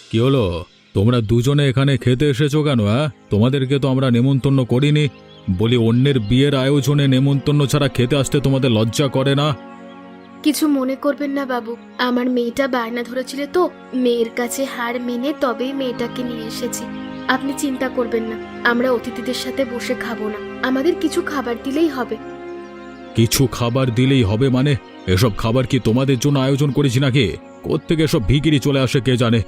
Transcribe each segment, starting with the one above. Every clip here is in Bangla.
কি হলো? তোমরা দুজনে এখানে খেতে এসেছো কেন? তোমাদেরকে তো আমরা নেমন্তন্ন করিনি। বলি, অন্যের বিয়ের আয়োজনে নেমন্তন্ন ছাড়া খেতে আসতে তোমাদের লজ্জা করে না? কিছু মনে করবেন না বাবু, আমার মেয়েটা বায়না ধরেছিল তো, মেয়ের কাছে হার মেনে তবেই মেয়েটাকে নিয়ে এসেছি। আপনি চিন্তা করবেন না, আমরা অতিথিদের সাথে বসে খাবো না, আমাদের কিছু খাবার দিলেই হবে। কিছু খাবার দিলেই হবে মানে? এসব খাবার কি তোমাদের জন্য আয়োজন করেছি নাকি? কোত্থেকে এসব ভিখিরি চলে আসে কে জানে।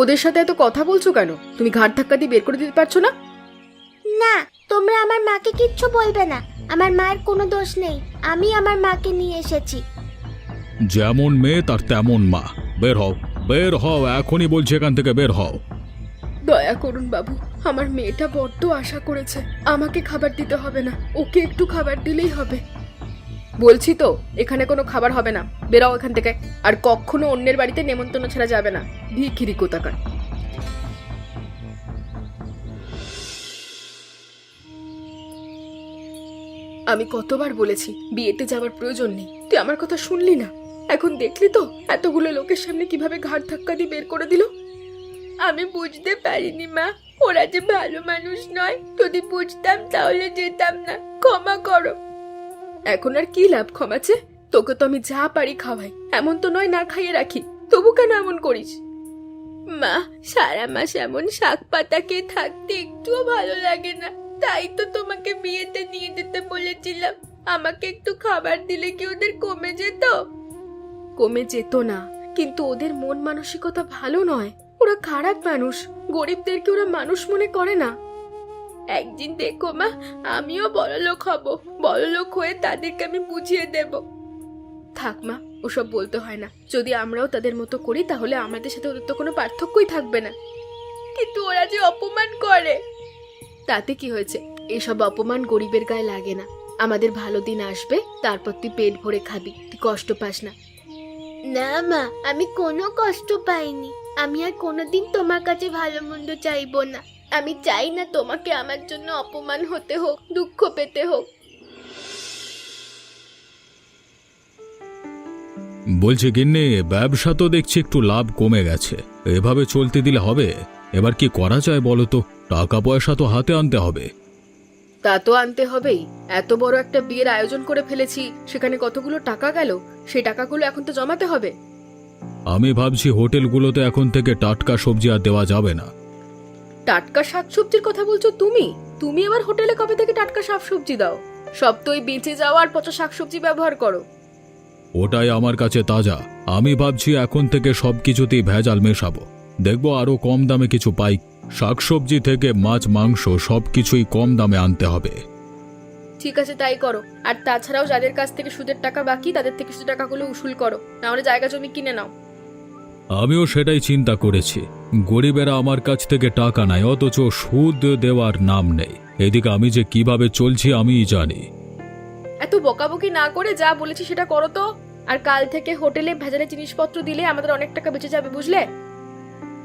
ওদের সাথে এত কথা বলছো কেন? তুমি ঘাট ধাক্কা দিয়ে বের করে দিতে পারছো না? না, তোমরা আমার মাকে কিচ্ছু বলবে না। আমার মায়ের কোনো দোষ নেই, আমি আমার মাকে নিয়ে এসেছি। যেমন মেয়ে তার তেমন মা। বের হও, বের হও, এখনই বলছি, এখান থেকে বের হও। দয়া করুন বাবু, আমার মেয়েটা বড্ড আশা করেছে, আমাকে খাবার দিতে হবে না, ওকে একটু খাবার দিলেই হবে। বলছি তো, এখানে কোনো খাবার হবে না, বেরাও এখান থেকে। আর কখনো অন্যের বাড়িতে নেমন্তন্ন ছাড়া যাবে না, ভিখিরি কোথাকার। আমি কতবার বলেছি বিয়েতে যাওয়ার প্রয়োজন নেই, তুই আমার কথা শুনলি না। এখন দেখলি তো এতগুলো লোকের সামনে কিভাবে ঘাট ধাক্কা দিয়ে বের করে দিল। আমি বুঝতে পারিনি মা, ওরা যে ভালো মানুষ নয়। যদি বুঝতাম তাহলে যেতাম না, ক্ষমা করো। এখন আর কি লাভ ক্ষমাছে? তোকে তো আমি যা পারি খাওয়াই, এমন তো নয় না খাইয়ে রাখি। তবু কেন এমন করিস? মা, সারা মাস এমন শাক পাতা খেয়ে থাকতে একটুও ভালো লাগে না, তাই তো তোমাকে বিয়েতে নিয়ে যেতে বলেছিলাম। আমাকে একটু খাবার দিলে কি ওদের কমে যেত? কমে যেত না, কিন্তু ওদের মন মানসিকতা ভালো নয়, ওরা খারাপ মানুষ। গরিবদেরকে ওরা মানুষ মনে করে না। একদিন দেখো মা, আমিও বড়লোক হব, বড়লোক হয়ে তাদেরকে আমি বুঝিয়ে দেব। থাক মা, ওসব বলতে হয় না। যদি আমরাও তাদের মতো করি তাহলে আমাদের সাথে ওদের তো কোনো পার্থক্যই থাকবে না। কিন্তু ওরা যে অপমান করে। তাতে কি হয়েছে? এসব অপমান গরিবের গায়ে লাগে না। আমাদের ভালো দিন আসবে, তারপর তুই পেট ভরে খাবি, তুই কষ্ট পাস না। না মা, আমি কোনো কষ্ট পাইনি। আমি আর কোনোদিন তোমার কাছে ভালো মন্দ চাইবো না। আমি চাই না তোমাকে আমার জন্য অপমান হতে হোক, দুঃখ পেতে হোক। বলছি গিন্নি, ব্যবসা তো দেখছি একটু লাভ কমে গেছে, এভাবে চলতে দিলে হবে? এবার কি করা যায় বলো তো? টাকা পয়সা তো হাতে আনতে হবে। তা তো আনতে হবেই। এত বড় একটা বিয়ের আয়োজন করে ফেলেছি, সেখানে কতগুলো টাকা গেল, সেই টাকাগুলো এখন তো জমাতে হবে। আমি ভাবছি হোটেলগুলোতে এখন থেকে টাটকা সবজি আর দেওয়া যাবে না। টাটকা শাকসবজির কথা বলছো তুমি? তুমি আবার হোটেলে কবে থেকে টাটকা শাকসবজি দাও? সব তো ওই বেঁচে যাওয়া আর পচা শাকসবজি ব্যবহার করো। ওটাই আমার কাছে তাজা। আমি ভাবছি এখন থেকে সবকিছুতেই ভেজাল মেশাবো, দেখবো আরো কম দামে কিছু পাই। শাকসবজি থেকে মাছ মাংস সবকিছুই কম দামে আনতে হবে। ঠিক আছে, তাই করো। আর তাছাড়াও যাদের কাছ থেকে সুদের টাকা বাকি, তাদের থেকে সুদের টাকাগুলো উসুল করো, নাহলে জায়গা জমি কিনে নাও। আমিও সেটাই চিন্তা করেছি। গরিবেরা আমার কাছ থেকে টাকা নেয়, অথচ সুদ দেওয়ার নাম নেই। এদিকে আমি যে কিভাবে চলছি আমিই জানি। এত বকাবকি না করে যা বলেছি সেটা করো তো। আর কাল থেকে হোটেলে ভেজালে জিনিসপত্র দিলে আমাদের অনেক টাকা বেঁচে যাবে, বুঝলে?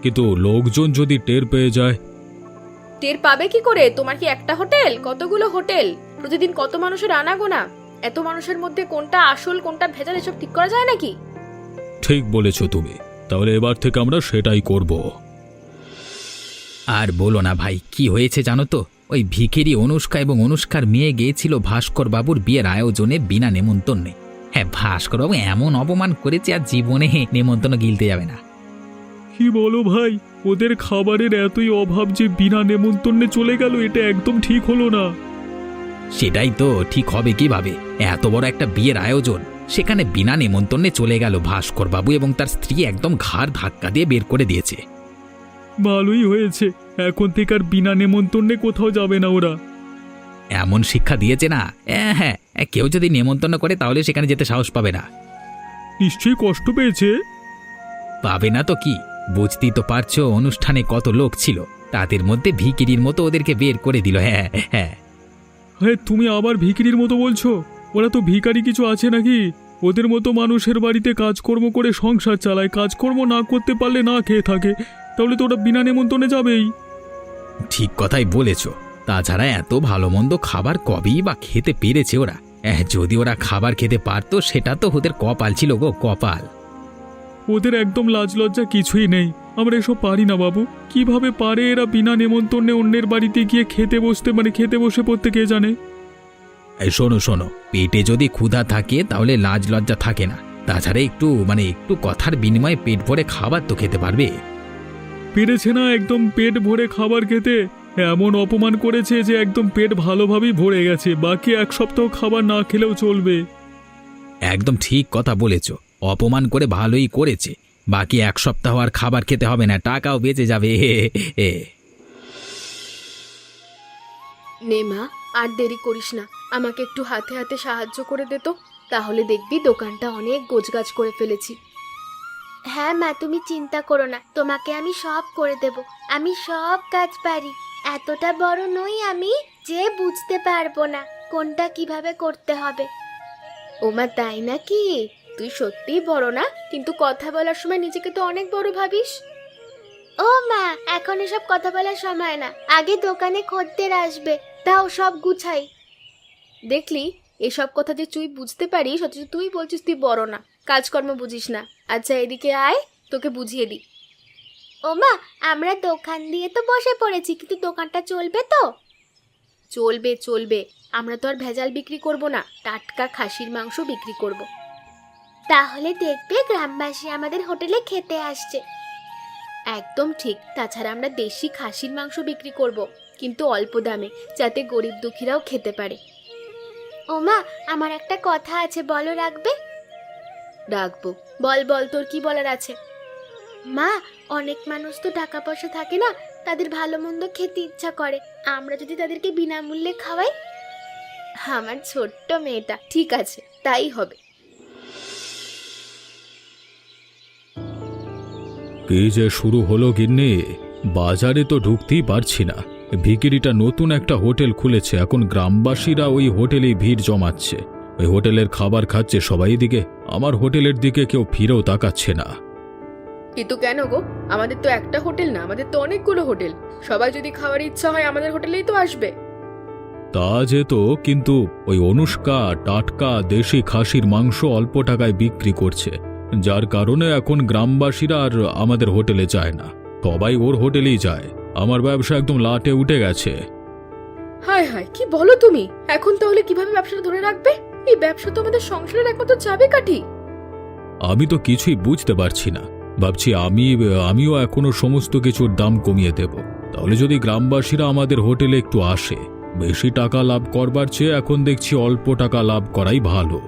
কিন্তু লোকজন যদি টের পেয়ে যায়? টের পাবে কি করে? তোমার কি একটা হোটেল? কতগুলো হোটেল, প্রতিদিন কত মানুষের আনাগোনা। এত মানুষের মধ্যে কোনটা আসল কোনটা ভেজাল এসব ঠিক করা যায় নাকি? ঠিক বলেছ তুমি, তাহলে এবার থেকে আমরা সেটাই করব। আর বলো না ভাই, কি হয়েছে জানো তো? ওই ভিখিরি অনুষ্কা এবং অনুষ্কার মেয়ে গিয়েছিল ভাস্কর বাবুর বিয়ের আয়োজনে বিনা নেমন্তন্নে। হ্যাঁ, ভাস্কর বাবু এমন অপমান করেছে আর জীবনে নেমন্তন্ন গিলতে যাবে না। কি বলো ভাই, ওদের খাবারের এতই অভাব যে বিনা নেমন্তন্নে চলে গেল, এটা একদম ঠিক হলো না। সেটাই তো, ঠিক হবে কিভাবে? এত বড় একটা বিয়ের আয়োজন, সেখানে বিনা নেমন্তন্নে চলে গেল ভাস্কর বাবু এবং তার স্ত্রী একদম ঘাড় ধাক্কা দিয়ে বের করে দিয়েছে। ভালোই হয়েছে, এখন থেকে আর বিনা নেমন্তন্নে কোথাও যাবে না ওরা। এমন শিক্ষা দিয়েছে না। হ্যাঁ, কেউ যদি নেমন্তন্ন করে তাহলে সেখানে যেতে সাহস পাবে না। নিশ্চয়ই কষ্ট পেয়েছে। পাবে না তো কি? বুঝতেই তো পারছো অনুষ্ঠানে কত লোক ছিল, তাদের মধ্যে ভিখিরির মতো ওদেরকে বের করে দিল। হ্যাঁ হ্যাঁ। হ্যাঁ, তুমি আবার ভিখিরির মতো বলছো? ওরা তো ভিখারি কিছু আছে নাকি? ওদের মতো মানুষের বাড়িতে কাজকর্ম করে সংসার চালায়, কাজকর্ম না করতে পারলে না খেয়ে থাকে, তাহলে তো ওরা বিনা নেমন্তন্নে যাবেই। ঠিক কথাই বলেছ। তাছাড়া এত ভালো মন্দ খাবার কবেই বা খেতে পেরেছে ওরা। যদি ওরা খাবার খেতে পারতো সেটা তো ওদের কপাল ছিল গো, কপাল। ওদের একদম লাজ লজ্জা কিছুই নেই। আমরা এসব পারি না বাবু। কিভাবে পারে এরা বিনা নেমন্তন্নে অন্যের বাড়িতে গিয়ে খেতে বসে পড়তে কে জানে। এই শোনো শোনো, পেটে যদি ক্ষুধা থাকে তাহলে লাজ লজ্জা থাকে না। তাছাড়া একটু কথার বিনিময়ে পেট ভরে খাবার তো খেতে পারবে। পেরেছে না একদম পেট ভরে খাবার খেতে। এমন অপমান করেছে যে একদম পেট ভালোভাবেই ভরে গেছে, বাকি এক সপ্তাহ খাবার না খেলেও চলবে। একদম ঠিক কথা বলেছ, অপমান করে ভালোই করেছে। বাকি এক সপ্তাহ আর খাবার খেতে হবে না, টাকাও বেঁচে যাবে। নে মা, আর দেরি করিস না, আমাকে একটু হাতে হাতে সাহায্য করে দে তো। তাহলে দেখবি দোকানটা অনেক গোছগাছ করে ফেলেছি। হ্যাঁ মা, তুমি চিন্তা করো না, তোমাকে আমি সব করে দেব। আমি সব কাজ পারি। এতটা বড় নই আমি যে বুঝতে পারবো না কোনটা কিভাবে করতে হবে। ও মা, তাই নাকি? তুই সত্যিই বড় না, কিন্তু কথা বলার সময় নিজেকে তো অনেক বড় ভাবিস। ও মা, এখন এসব কথা বলার সময় না, আগে দোকানে খদ্দের আসবে, দাও সব গুছাই। দেখলি, এসব কথা যে তুই বুঝতে পারিস অথচ তুই বলছিস তুই বড় না, কাজকর্ম বুঝিস না। আচ্ছা এদিকে আয়, তোকে বুঝিয়ে দিই। ও মা, আমরা দোকান দিয়ে তো বসে পড়েছি, কিন্তু দোকানটা চলবে তো? চলবে চলবে, আমরা তো আর ভেজাল বিক্রি করব না, টাটকা খাসির মাংস বিক্রি করব। তাহলে দেখবে গ্রামবাসী আমাদের হোটেলে খেতে আসছে। একদম ঠিক। তাছাড়া আমরা দেশি খাসির মাংস বিক্রি করব, কিন্তু অল্প দামে, যাতে গরিব দুঃখীরাও খেতে পারে। ও মা, আমার একটা কথা আছে, বলো রাখবে? রাখবো। বল বল, তোর কি বলার আছে? মা, অনেক মানুষ তো টাকা পয়সা থাকে না, তাদের ভালো মন্দ খেতে ইচ্ছা করে। আমরা যদি তাদেরকে বিনামূল্যে খাওয়াই? আমার ছোট্ট মেয়েটা, ঠিক আছে, তাই হবে। কি যে শুরু হলো গিন্নি, বাজারে তো ঢুকতেই পারছি না। ভিকিরিটা নতুন একটা হোটেল খুলেছে, এখন গ্রামবাসীরা ওই হোটেলেই ভিড় জমাচ্ছে। ওই হোটেলের খাবার খাচ্ছে সবাই, দিকে আমার হোটেলের দিকে কেউ ফিরেও তাকাচ্ছে না। কিন্তু কেন গো? আমাদের তো একটা হোটেল না, আমাদের তো অনেকগুলো হোটেল। সবাই যদি খাওয়ার ইচ্ছা হয় আমাদের হোটেলেই তো আসবে। তা যেত, কিন্তু ওই অনুষ্কা টাটকা দেশি খাসির মাংস অল্প টাকায় বিক্রি করছে, যার কারণে এখন গ্রামবাসীরা আর আমাদের হোটেলে যায় না, সবাই ওর হোটেলেই যায়। আমার ব্যবসা একদম লাটে উঠে গেছে। হায় হায়, কি বলো তুমি? এখন তাহলে কিভাবে ব্যবসাটা ধরে রাখবে? এই ব্যবসা তো আমাদের সংসারের একমাত্র চাবিকাঠি। আমি তো কিছুই বুঝতে পারছি না। ভাবছি আমিও এখনো সমস্ত কিছুর দাম কমিয়ে দেব, তাহলে যদি গ্রামবাসীরা আমাদের হোটেলে একটু আসে। বেশি টাকা লাভ করবার চেয়ে এখন দেখছি অল্প টাকা লাভ করাই ভালো।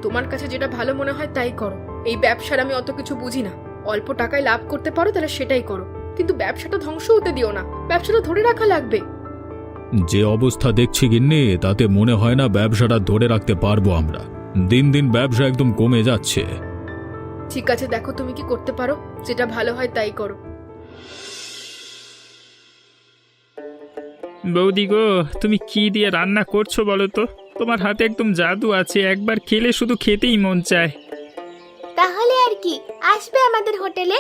তোমার কাছে যেটা ভালো মনে হয় তাই করো। এই ব্যবসার আমি অত কিছু বুঝি না। অল্প টাকায় লাভ করতে পারো তাহলে সেটাই করো, কিন্তু ব্যবসাটা ধ্বংস হতে দিও না। ব্যবসাটা ধরে রাখা লাগবে। যে অবস্থা দেখছি গিন্নি, তাতে মনে হয় না ব্যবসাটা ধরে রাখতে পারবো আমরা। দিন দিন ব্যবসা একদম কমে যাচ্ছে। ঠিক আছে, দেখো তুমি কি করতে পারো, যেটা ভালো হয় তাই করো। বৌদি গো, তুমি কি দিয়ে রান্না করছো বলো তো? তোমার হাতে একদম জাদু আছে, একবার খেলে শুধু খেতেই মন চায়। তাহলে আর কি, আসবে আমাদের হোটেলে।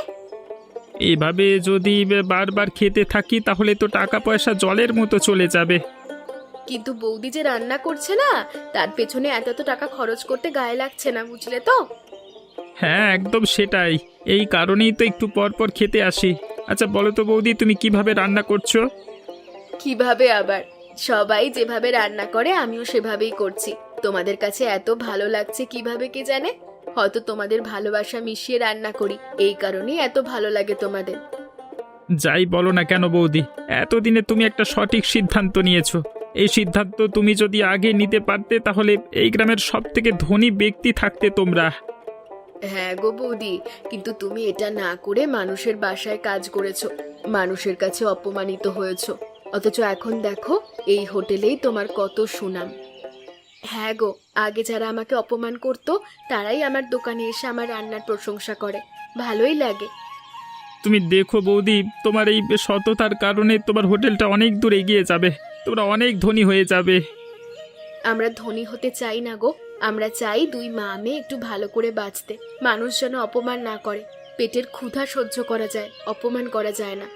এভাবে যদি বারবার খেতে থাকি তাহলে তো টাকা পয়সা জলের মতো চলে যাবে। কিন্তু বৌদি যে রান্না করছে না, তার পেছনে এত এত টাকা খরচ করতে গায়ে লাগছে না, বুঝলে তো? হ্যাঁ, একদম সেটাই। এই কারণেই তো একটু পর পর খেতে আসি। আচ্ছা বলো তো বৌদি, তুমি কিভাবে রান্না করছো? কিভাবে আবার, সবাই যেভাবে রান্না করে আমিও সেভাবেই করছি। তোমাদের কাছে এত ভালো লাগছে কিভাবে কে জানে। হয়তো তোমাদের ভালোবাসা মিশিয়ে রান্না করি, এই কারণেই এত ভালো লাগে তোমাদের। যাই বলো না কেন বৌদি, এতদিনে তুমি একটা সঠিক সিদ্ধান্ত নিয়েছো। এই সিদ্ধান্ত তুমি যদি আগে নিতে পারতে তাহলে এই গ্রামের সব থেকে ধনী ব্যক্তি থাকতে তোমরা। হ্যাঁ গো বৌদি, কিন্তু তুমি এটা না করে মানুষের বাসায় কাজ করেছো, মানুষের কাছে অপমানিত হয়েছো, অথচ এখন দেখো এই হোটেলেই তোমার কত সুনাম। হ্যাঁ গো, আগে যারা আমাকে অপমান করতো তারাই আমার দোকানে এসে আমার রান্নার প্রশংসা করে, ভালোই লাগে। তুমি দেখো বৌদি, তোমার এই সততার কারণে তোমার হোটেলটা অনেক দূর এগিয়ে যাবে, তোমরা অনেক ধনী হয়ে যাবে। আমরা ধনী হতে চাই না গো, আমরা চাই দুই মা মেয়ে একটু ভালো করে বাঁচতে, মানুষ যেন অপমান না করে। পেটের ক্ষুধা সহ্য করা যায়, অপমান করা যায় না।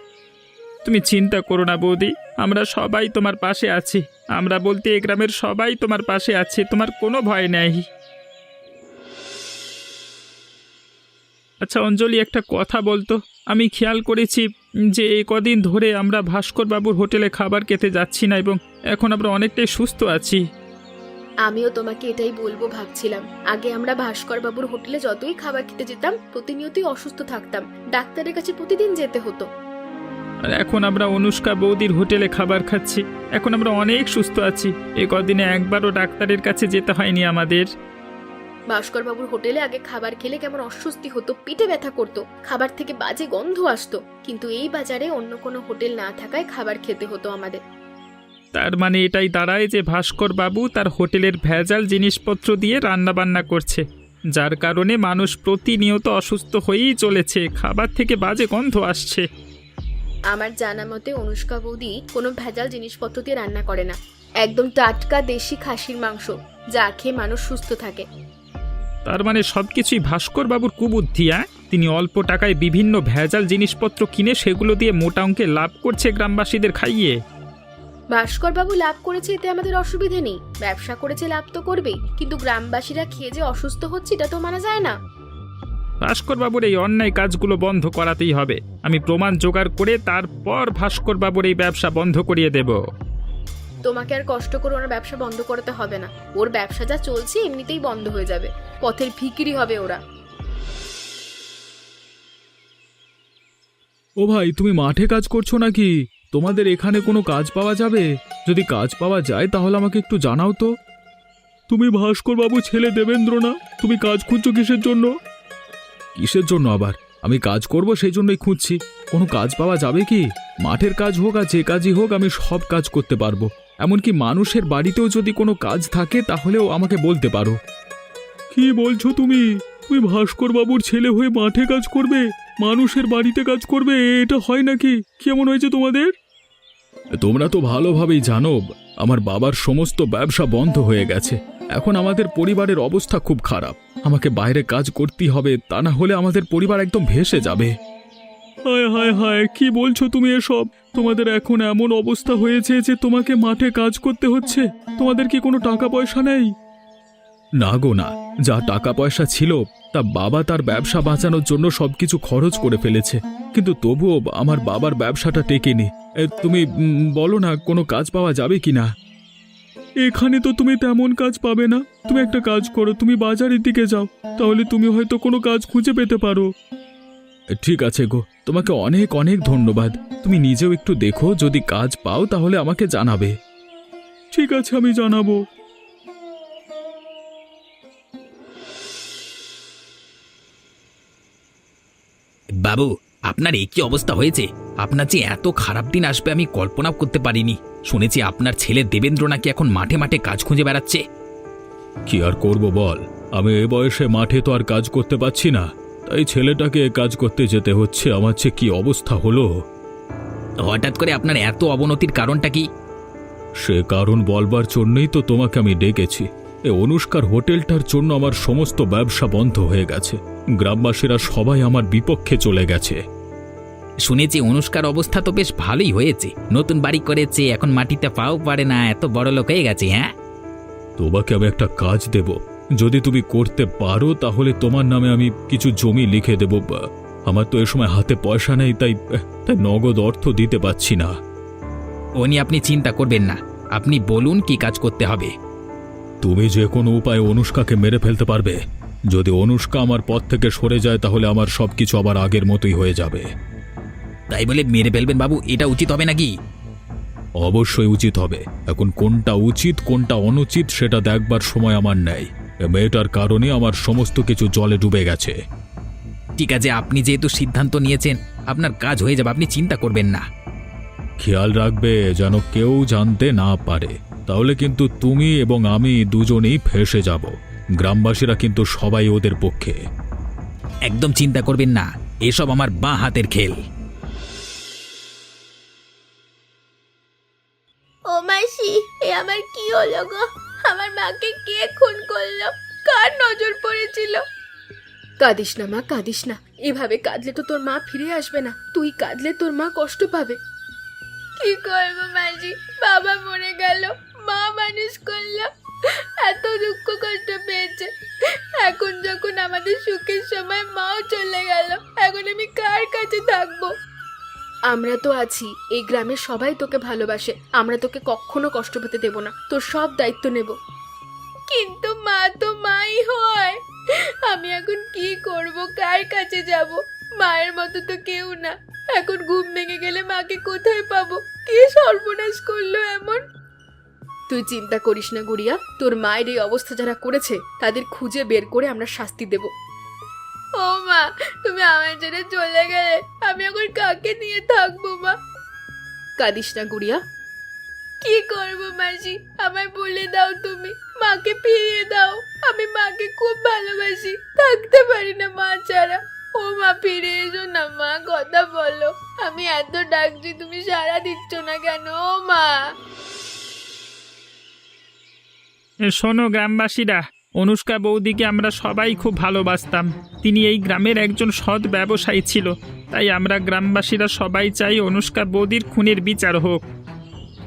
তুমি চিন্তা করো না বৌদি, আমরা সবাই তোমার পাশে আছি। আমরা বলতে এই গ্রামের সবাই তোমার পাশে আছে, তোমার কোনো ভয় নেই। আচ্ছা অঞ্জলি, একটা কথা বলতো। আমি খেয়াল করেছি যে এই কদিন ধরে আমরা ভাস্কর বাবুর হোটেলে খাবার খেতে যাচ্ছি না, এবং এখন আমরা অনেকটাই সুস্থ আছি। আমিও তোমাকে এটাই বলবো ভাবছিলাম। আগে আমরা ভাস্কর বাবুর হোটেলে যতই খাবার খেতে যেতাম প্রতিনিয়তই অসুস্থ থাকতাম, ডাক্তারের কাছে প্রতিদিন যেতে হতো। আর এখন আমরা অনুষ্কা বৌদির হোটেলে খাবার খাচ্ছি, এখন আমরা অনেক সুস্থ আছি। এই কদিনে একবারও ডাক্তারের কাছে যেতে হয়নি আমাদের। ভাস্কর বাবুর হোটেলে আগে খাবার খেলে কেমন অস্বস্তি হতো, পেটে ব্যথা করতো, খাবার থেকে বাজে গন্ধ আসতো, কিন্তু এই বাজারে অন্য কোনো হোটেল না থাকায় খাবার খেতে হতো আমাদের। তার মানে এটাই দাঁড়ায় যে ভাস্কর বাবু তার হোটেলের ভেজাল জিনিসপত্র দিয়ে রান্না বান্না করছে, যার কারণে মানুষ প্রতিনিয়ত অসুস্থ হয়েই চলেছে, খাবার থেকে বাজে গন্ধ আসছে। আমার জানা মতে অনুষ্কা বৌদি কোনো ভেজাল জিনিসপত্র দিয়ে রান্না করে না, একদম টাটকা দেশি খাসির মাংস, যা খেয়ে মানুষ সুস্থ থাকে। তার মানে সবকিছুই ভাস্কর বাবুর কুবুদ্ধি। তিনি অল্প টাকায় বিভিন্ন ভেজাল জিনিসপত্র কিনে সেগুলো দিয়ে মোটা অঙ্কে লাভ করছে গ্রামবাসীদের খাইয়ে। ভাস্কর বাবু লাভ করেছে এতে আমাদের অসুবিধে নেই, ব্যবসা করেছে লাভ তো করবেই, কিন্তু গ্রামবাসীরা খেয়ে যে অসুস্থ হচ্ছে এটা তো মানা যায় না। ভাস্কর বাবুর এই অন্যায় কাজগুলো বন্ধ করাতেই হবে। আমি প্রমাণ জোগাড় করে তারপর ভাস্কর বাবুর এই ব্যবসা বন্ধ করিয়ে দেব। তোমাকে আর কষ্ট করে ওনার ব্যবসা বন্ধ করতে হবে না, ওর ব্যবসা যা চলছে এমনিতেই বন্ধ হয়ে যাবে, পথের ভিখিরি হবে ওরা। ও ভাই, তুমি মাঠে কাজ করছো নাকি? তোমাদের এখানে কোনো কাজ পাওয়া যাবে? যদি কাজ পাওয়া যায় তাহলে আমাকে একটু জানাও তো। তুমি ভাস্কর বাবু ছেলে দেবেন্দ্র না? তুমি কাজ খুঁজছো কিসের জন্য? কিসের জন্য আবার? আমি কাজ করব সেই জন্যই খুঁজছি। কোনো কাজ পাওয়া যাবে কি? মাঠের কাজ হোক আর যে কাজই হোক, আমি সব কাজ করতে পারবো। এমনকি মানুষের বাড়িতেও যদি কোনো কাজ থাকে তাহলেও আমাকে বলতে পারো। কি বলছো তুমি? তুমি ভাস্কর বাবুর ছেলে হয়ে মাঠে কাজ করবে, মানুষের বাড়িতে কাজ করবে? এটা হয় নাকি? কেমন হয়েছে তোমাদের? তোমরা তো ভালোভাবেই জানো আমার বাবার সমস্ত ব্যবসা বন্ধ হয়ে গেছে। এখন আমাদের পরিবারের অবস্থা খুব খারাপ। আমাকে বাইরে কাজ করতেই হবে, তা না হলে আমাদের পরিবার একদম ভেসে যাবে। হায় হায় হায়, কি বলছো তুমি এসব? তোমাদের এখন এমন অবস্থা হয়েছে যে তোমাকে মাঠে কাজ করতে হচ্ছে? তোমাদের কি কোনো টাকা পয়সা নেই? না গো না, যা টাকা পয়সা ছিল তা বাবা তার ব্যবসা বাঁচানোর জন্য সবকিছু খরচ করে ফেলেছে, কিন্তু তবুও আমার বাবার ব্যবসাটা টেকেনি। তুমি বলো না কোনো কাজ পাওয়া যাবে কিনা? এখানে তো তুমি তেমন কাজ পাবে না। তুমি একটা কাজ করো, তুমি বাজারের দিকে যাও, তাহলে তুমি হয়তো কোনো কাজ খুঁজে পেতে পারো। ঠিক আছে গো, তোমাকে অনেক অনেক ধন্যবাদ। তুমি নিজেও একটু দেখো, যদি কাজ পাও তাহলে আমাকে জানাবে। ঠিক আছে, আমি জানাবো। বাবু, আপনার এই কি অবস্থা হয়েছে? আপনার যে এত খারাপ দিন আসবে আমি কল্পনাও করতে পারিনি। শুনেছি আপনার ছেলে দেবেন্দ্র নাকি এখন মাঠে মাঠে কাজ খুঁজে বেড়াচ্ছে। কি আর করব বল, আমি এ বয়সে মাঠে তো আর কাজ করতে পারছি না, তাই ছেলেটাকে কাজ করতে যেতে হচ্ছে। আমার যে কি অবস্থা হলো! হঠাৎ করে আপনার এত অবনতির কারণটা কি? সে কারণ বলবার জন্যই তো তোমাকে আমি ডেকেছি। এ অনুষ্কার হোটেলটার জন্য আমার সমস্ত ব্যবসা বন্ধ হয়ে গেছে। গ্রামবাসীরা সবাই আমার বিপক্ষে চলে গেছে। শুনেছি অনুষ্কার অবস্থা তো বেশ ভালোই হয়েছে, নতুন বাড়ি করেছে, এখন মাটিতে পাও পারে না, এত বড় লোক হয়ে গেছে। হ্যাঁ, তোমাকে আমি একটা কাজ দেব, যদি তুমি করতে পারো তাহলে তোমার নামে আমি কিছু জমি লিখে দেব। আমার তো এ সময় হাতে পয়সা নেই, তাই নগদ অর্থ দিতে পারছি না। ও নিয়ে আপনি চিন্তা করবেন না, আপনি বলুন কি কাজ করতে হবে। তুমি যে কোনো উপায়ে অনুষ্কাকে মেরে ফেলতে পারবে। যদি অনুষ্কা আমার পথ থেকে সরে যায় তাহলে আমার সবকিছু আবার আগের মতোই হয়ে যাবে। তাই বলে মেরে ফেলবেন বাবু, এটা উচিত হবে নাকি? অবশ্যই উচিত হবে। এখন কোনটা উচিত কোনটা অনুচিত সেটা দেখবার সময় আমার নেই। এ মেয়েটার কারণে আমার সমস্ত কিছু জলে ডুবে গেছে। ঠিক আছে, আপনি যেহেতু সিদ্ধান্ত নিয়েছেন আপনার কাজ হয়ে যাবে, আপনি চিন্তা করবেন না। খেয়াল রাখবে যেন কেউ জানতে না পারে, তাহলে কিন্তু তুমি এবং আমি দুজনেই ফেঁসে যাব। গ্রামবাসীরা কিন্তু সবাই ওদের পক্ষে। একদম চিন্তা করবেন না, এসব আমার বাঁ হাতের খেল। ও মাসি, এ আমার কি হলো গো? আমার মাকে কে খুন করলো? কার নজর পড়েছিল? কাঁদিস না মা, কাঁদিস না। এভাবে কাঁদলে তো তোর মা ফিরে আসবে না, তুই কাঁদলে তোর মা কষ্ট পাবে। কি করবো মাসি, বাবা মরে গেল, মা মানুষ করলো, এত দুঃখ কষ্ট পেয়েছে। এখন যখন আমাদের সুখের সময় মাও চলে গেল, এখন আমি কার কাছে থাকবো? আমরা তো আছি, এই গ্রামের সবাই তোকে ভালোবাসে, আমরা তোকে কখনো কষ্ট পেতে দেব না, তোর সব দায়িত্ব নেব। কিন্তু মা তো মাই হয়, আমি এখন কি করব, কার কাছে যাব? মায়ের মতো তো কেউ না। এখন ঘুম ভেঙে গেলে মাকে কোথায় পাবো? কে সর্বনাশ করলো এমন? তুই চিন্তা করিস না গুড়িয়া, তোর মায়ের এই অবস্থা যারা করেছে তাদের খুঁজে বের করে আমরা শাস্তি দেব। ও মা, তুমি আমার ছেড়ে চলে গেলে আমি এখন কাকে নিয়ে থাকবো মা? কাঁদিস না গুড়িয়া। কি করবো মাসি, আমায় বলে দাও, তুমি মাকে ফিরিয়ে দাও। আমি মাকে খুব ভালোবাসি, থাকতে পারি না মা ছাড়া। ও মা, ফিরে এসো না মা, কথা বলো। আমি এত ডাকছি, তুমি সাড়া দিচ্ছ না কেন? ও মা। শোনো গ্রামবাসীরা, অনুষ্কা বৌদিকে আমরা সবাই খুব ভালোবাসতাম। তিনি এই গ্রামের একজন সৎ ব্যবসায়ী ছিল, তাই আমরা গ্রামবাসীরা সবাই চাই অনুষ্কা বৌদির খুনের বিচার হোক।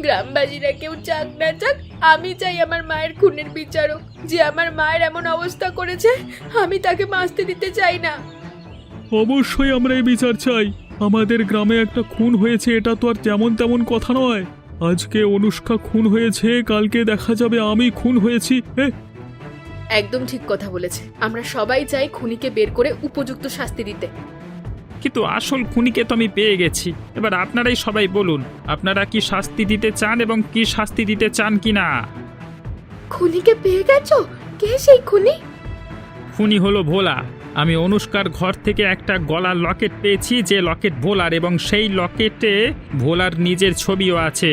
গ্রামবাসীরা কেউ চাক না চাক, আমি চাই আমার মায়ের খুনের বিচার হোক। যে আমার মায়ের এমন অবস্থা করেছে, আমি তাকে বাঁচতে দিতে চাই না। অবশ্যই আমরা এই বিচার চাই। আমাদের গ্রামে একটা খুন হয়েছে, এটা তো আর যেমন তেমন কথা নয়। আজকে অনুষ্কা খুন হয়েছে, কালকে দেখা যাবে আমি খুন হয়েছি। একদম ঠিক কথা বলেছে। আমরা সবাই চাই খুনিকে বের করে উপযুক্ত শাস্তি দিতে। কিন্তু আসল খুনিকে তো আমি পেয়ে গেছি। এবার আপনারাই সবাই বলুন, আপনারা কি শাস্তি দিতে চান এবং কি শাস্তি দিতে চান কিনা? খুনিকে পেয়ে গেছো? কে সেই খুনি? খুনি হলো ভোলা। আমি অনুষ্কার ঘর থেকে একটা গলার লকেট পেয়েছি, যে লকেট ভোলার, এবং সেই লকেটে ভোলার নিজের ছবিও আছে।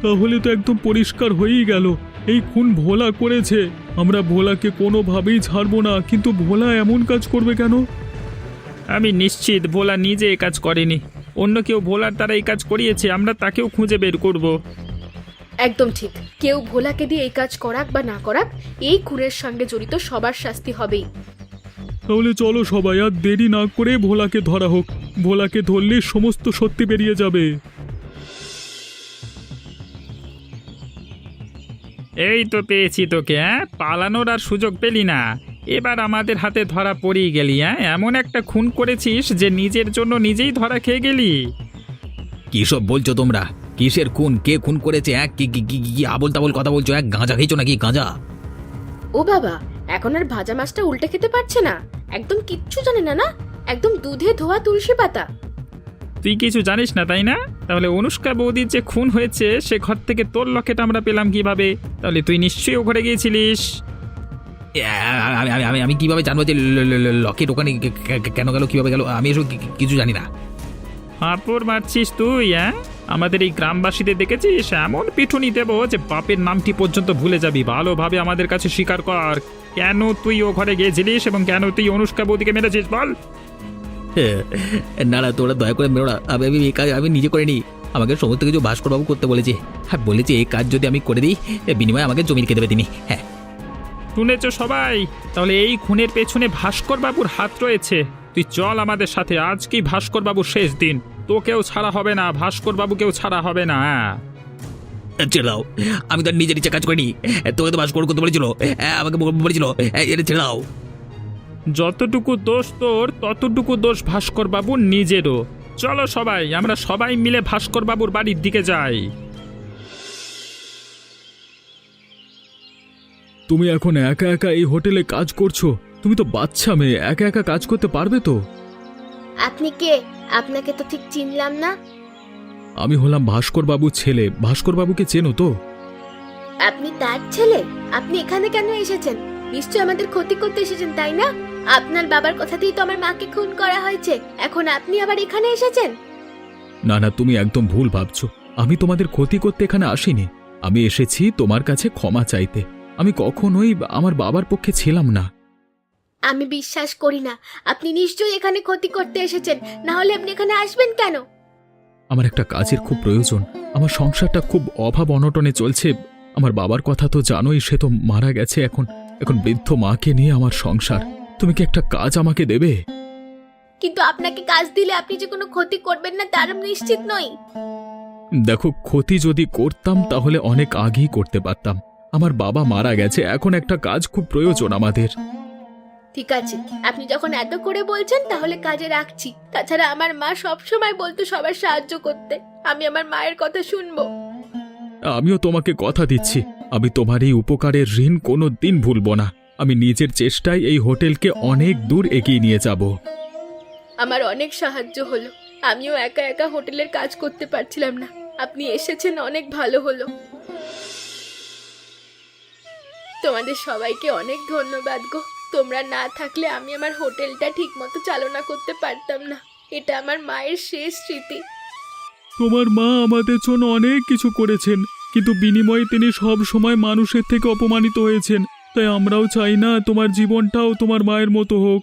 তাহলে তো একদম পরিষ্কার হয়েই গেল, এই খুন ভোলা করেছে। আমরা ভোলাকে কোনোভাবেই ছাড়বো না, কিন্তু ভোলা এমন কাজ করবে কেন? আমি নিশ্চিত ভোলা নিজে এই কাজ করেনি, অন্য কেউ ভোলার দ্বারা এই কাজ করিয়েছে। আমরা তাকেও খুঁজে বের করব। একদম ঠিক। কেউ ভোলাকে দিয়ে এই কাজ করাক বা না করাক, এই খুনের সঙ্গে জড়িত সবার শাস্তি হবেই। তাহলে চলো সবাই, আর দেরি না করে ভোলাকে ধরা হোক। ভোলাকে ধরলে সমস্ত সত্যি বেরিয়ে যাবে। এই তো পেয়েছি তোকে। পালানোর আর সুযোগ পেলি না, এবার আমাদের হাতে ধরা পড়েই গেলি। এমন একটা খুন করেছিস যে নিজের জন্য নিজেই ধরা খেয়ে গেলি। কি সব বলছো তোমরা? কিসের খুন? কে খুন করেছে? কি কি কি কি আবোল তাবোল কথা বলছো? গাঁজা খেয়েছো নাকি? গাঁজা? ও বাবা, এখন আর ভাজা মাছটা উল্টে খেতে পারছে না, একদম কিচ্ছু জানে না। না, একদম দুধে ধোয়া তুলসী পাতা। তুই কিছু জানিস না তাই না? তাহলে অনুষ্কা বৌদির যে খুন হয়েছে সে ঘর থেকে তোর লকেট আমরা পেলাম কিভাবে? তাহলে তুই নিশ্চয়ই ও ঘরে গিয়েছিলিস। আমি কিভাবে জানবো যে লকেট ওখানে কেন গেল, কিভাবে গেল? আমি এসব কিছু জানি না। হাঁপড় মারছিস তুই? আমাদের এই গ্রামবাসীদের দেখেছিস? এমন পিটুনি দেবো যে বাপের নামটি পর্যন্ত ভুলে যাবি। ভালোভাবে আমাদের কাছে স্বীকার কর, কেন তুই ও ঘরে গিয়েছিলিস এবং কেন তুই অনুষ্কা বৌদিকে মেরেছিস, বল। না না, তোরা দয়া করে মেরো না। আমি এই কাজ আমি নিজে করে নিই। আমাকে সমস্ত কিছু ভাস্করবাবু করতে বলেছে। হ্যাঁ, বলেছে এই কাজ যদি আমি করে দিই, বিনিময়ে আমাকে জমি রেখে দেবে তিনি। হ্যাঁ, শুনেছ সবাই? তাহলে এই খুনের পেছনে ভাস্কর বাবুর হাত রয়েছে। তুই চল আমাদের সাথে, আজকেই ভাস্কর বাবুর শেষ দিন। তোকেও ছাড়া হবে না, ভাস্কর বাবুকেও ছাড়া হবে না। ছেড়ে দাও, আমি তো নিজের ইচ্ছা কাজ করিনি। তোকে তো ভাস্কর করতে বলেছিল, আমাকে বলেছিল। এটা ছেড়ে দাও। যতটুকু দোষ তোর, ততটুকু দোষ ভাস্কর বাবুর নিজেরও। চলো সবাই, আমরা সবাই মিলে ভাস্কর বাবুর বাড়ির দিকে যাই। তুমি এখন একা একা এই হোটেলে কাজ করছো? তুমি তো বাচ্চা মেয়ে, একা একা কাজ করতে পারবে তো? আপনি কে? আপনাকে তো ঠিক চিনলাম না। আমি হলাম ভাস্কর বাবুর ছেলে। ভাস্কর বাবুকে চেনো তো? আপনি তার ছেলে? আপনি এখানে কেন এসেছেন? নিশ্চয় আমাদের ক্ষতি করতে এসেছেন, তাই না? আপনার বাবার কথাতেই তো আমার মাকে খুন করা হয়েছে, এখন আপনি আবার এখানে এসেছেন? না না, তুমি একদম ভুল ভাবছো। আমি তোমাদের ক্ষতি করতে এখানে আসিনি। আমি এসেছি তোমার কাছে ক্ষমা চাইতে। আমি কখনোই আমার বাবার পক্ষে ছিলাম না। আমি বিশ্বাস করি না। আপনি নিশ্চয়ই এখানে ক্ষতি করতে এসেছেন, না হলে আপনি এখানে আসবেন কেন? আমার একটা কাজের খুব প্রয়োজন। আমার সংসারটা খুব অভাব অনটনে চলছে। আমার বাবার কথা তো জানোই, সে তো মারা গেছে। এখন বৃদ্ধ মাকে নিয়ে আমার সংসার। তুমি কি একটা কাজ আমাকে দেবে? কিন্তু আপনাকে কাজ দিলে আপনি যে কোনো ক্ষতি করবেন না তার আমি নিশ্চিত নই। দেখো, ক্ষতি যদি করতাম তাহলে অনেক আগেই করতে পারতাম। আমার বাবা মারা গেছে, এখন একটা কাজ খুব প্রয়োজন আমাদের। ঠিক আছে, আপনি যখন এত করে বলছেন তাহলে কাজে রাখছি। তাছাড়া আমার মা সব সময় বলতো সবার সাহায্য করতে। আমি আমার মায়ের কথা শুনবো। আমিও তোমাকে কথা দিচ্ছি, আমি তোমার এই উপকারের ঋণ কোনো দিন ভুলব না। আমি নিজের চেষ্টায় এই হোটেলকে অনেক দূর এগিয়ে নিয়ে যাব। আমার অনেক সাহায্য হলো। আমিও একা একা হোটেলের কাজ করতে পারছিলাম না, আপনি এসেছেন, অনেক ভালো হলো। তোমাদের সবাইকে অনেক ধন্যবাদ গো। তোমরা না থাকলে আমি আমার হোটেলটা ঠিকমতো চালনা করতে পারতাম না। এটা আমার মায়ের শেষ স্মৃতি। তোমার মা আমাদের জন্য অনেক কিছু করেছেন, কিন্তু বিনিময়ে তিনি সব সময় মানুষের থেকে অপমানিত হয়েছেন। তাই আমরাও চাই না তোমার জীবনটাও তোমার মায়ের মতো হোক।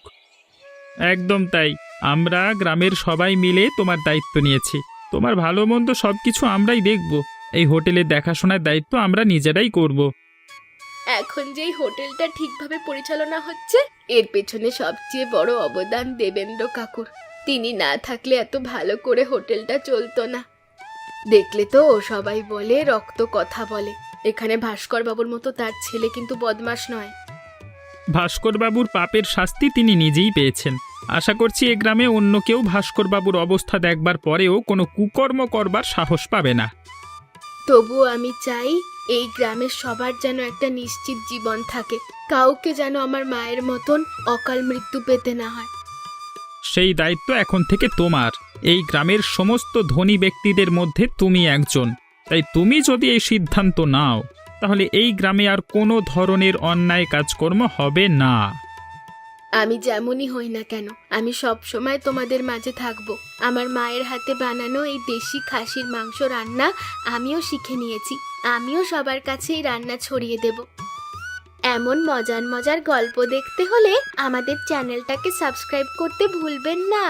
একদম তাই, আমরা গ্রামের সবাই মিলে তোমার দায়িত্ব নিয়েছি। তোমার ভালো মন্দ সব কিছু আমরাই দেখব। এই হোটেলের দেখাশোনার দায়িত্ব আমরা নিজেরাই করব। এখন যেই হোটেলটা ঠিকভাবে পরিচালনা হচ্ছে, এর পেছনে সবচেয়ে বড় অবদান দেবেন্দ্র কাকুর। তিনি না থাকলে এত ভালো করে হোটেলটা চলতো না। দেখলে তো, সবাই বলে রক্ত কথা বলে। এখানে ভাস্কর বাবুর মতো তার ছেলে কিন্তু বদমাশ নয়। ভাস্করবাবুর পাপের শাস্তি তিনি নিজেই পেয়েছেন। আশা করছি এ গ্রামে অন্য কেউ ভাস্করবাবুর অবস্থা দেখবার পরেও কোনো কুকর্ম করবার সাহস পাবে না। তবুও আমি চাই এই গ্রামের সবার যেন একটা নিশ্চিত জীবন থাকে। কাউকে যেন আমার মায়ের মতন অকাল মৃত্যু পেতে না হয়। সেই দায়িত্ব এখন থেকে তোমার। এই গ্রামের সমস্ত ধনী ব্যক্তিদের মধ্যে তুমি একজন। তাই তুমি যদি এই সিদ্ধান্ত নাও, তাহলে এই গ্রামে আর কোনো ধরনের অন্যায় কাজকর্ম হবে না। আমি যেমনই হই না কেন, আমি সব সময় তোমাদের মাঝে থাকবো। আমার মায়ের হাতে বানানো এই দেশি খাসির মাংস রান্না আমিও শিখে নিয়েছি। আমিও সবার কাছে এই রান্না ছড়িয়ে দেব। এমন মজার মজার গল্প দেখতে হলে আমাদের চ্যানেলটাকে সাবস্ক্রাইব করতে ভুলবেন না।